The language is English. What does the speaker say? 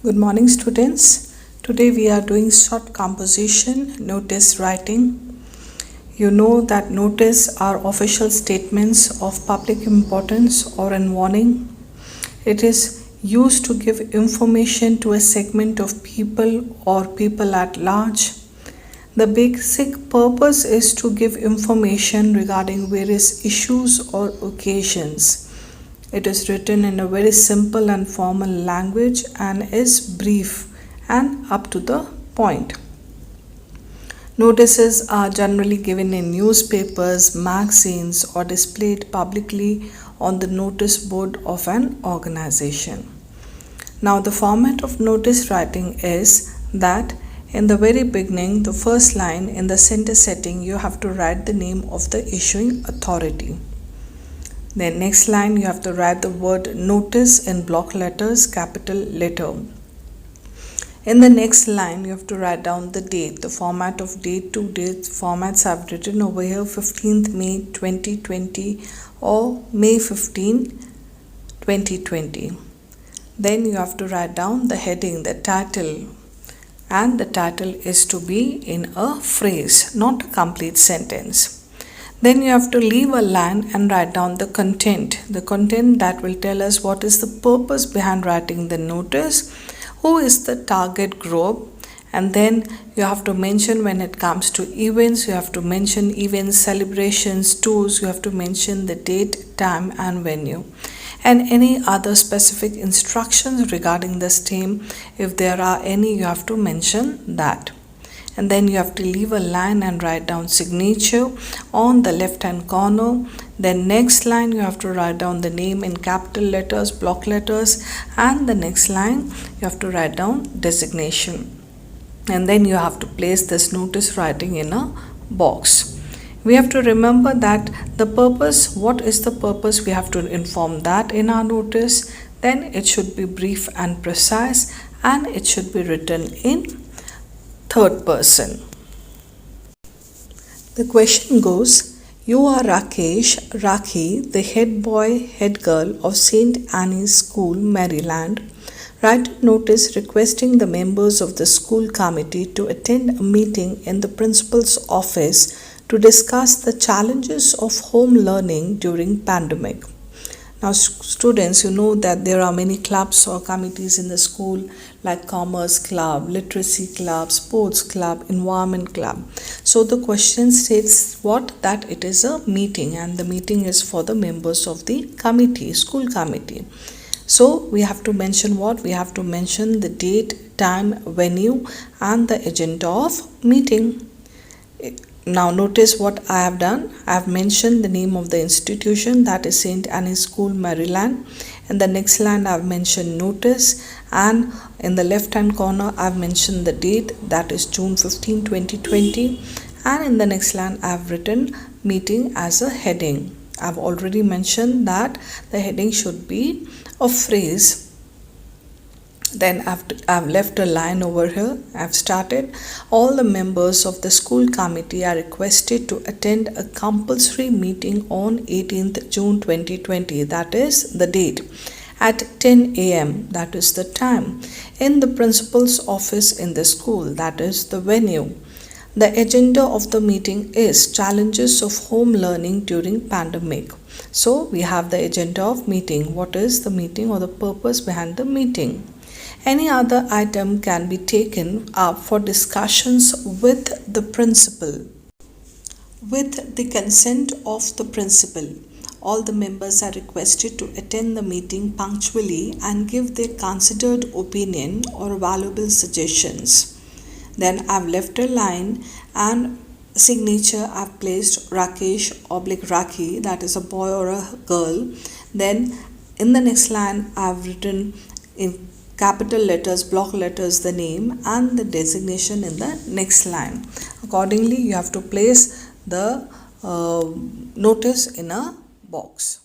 Good morning, students. Today we are doing short composition notice writing. You know that notice are official statements of public importance or an warning. It is used to give information to a segment of people or people at large. The basic purpose is to give information regarding various issues or occasions. It is written in a very simple and formal language and is brief and up to the point. Notices are generally given in newspapers, magazines, or displayed publicly on the notice board of an organization. Now, the format of notice writing is that in the very beginning, the first line in the center setting, you have to write the name of the issuing authority. Then next line you have to write the word notice in block letters, capital letter. In the next line you have to write down the date. The format of date to date formats I've written over here 15th May 2020 or May 15, 2020. Then you have to write down the heading, the title, and the title is to be in a phrase, not a complete sentence. Then you have to leave a line and write down the content that will tell us what is the purpose behind writing the notice, who is the target group, and then you have to mention when it comes to events, you have to mention events, celebrations, tours, you have to mention the date, time and venue, and any other specific instructions regarding the same. If there are any, you have to mention that. And then you have to leave a line and write down signature on the left hand corner. Then next line you have to write down the name in capital letters, block letters, and the next line you have to write down designation. And then you have to place this notice writing in a box. We have to remember that the purpose, what is the purpose, we have to inform that in our notice. Then it should be brief and precise, and it should be written in third person. The question goes, you are Rakhi, the head boy, head girl of St. Anne's School, Maryland. Write a notice requesting the members of the school committee to attend a meeting in the principal's office to discuss the challenges of home learning during pandemic. Now students, you know that there are many clubs or committees in the school like Commerce Club, Literacy Club, Sports Club, Environment Club. So the question states what? That it is a meeting and the meeting is for the members of the committee, school committee. So we have to mention what? We have to mention the date, time, venue and the agenda of meeting. Now notice what I have done. I have mentioned the name of the institution, that is St. Anne's School, Maryland. In the next line I have mentioned notice, and in the left hand corner I have mentioned the date, that is June 15, 2020, and in the next line I have written meeting as a heading. I have already mentioned that the heading should be a phrase. Then I've left a line over here. I've started, all the members of the school committee are requested to attend a compulsory meeting on 18th June 2020, that is the date, at 10 a.m. that is the time, in the principal's office in the school, that is the venue. The agenda of the meeting is challenges of home learning during pandemic. So we have the agenda of meeting. What is the meeting or the purpose behind the meeting? Any other item can be taken up for discussions with the principal. With the consent of the principal, all the members are requested to attend the meeting punctually and give their considered opinion or valuable suggestions. Then I've left a line and signature I've placed Rakesh/Rakhi, that is a boy or a girl. Then in the next line I've written in capital letters, block letters, the name and the designation in the next line. Accordingly, you have to place the notice in a box.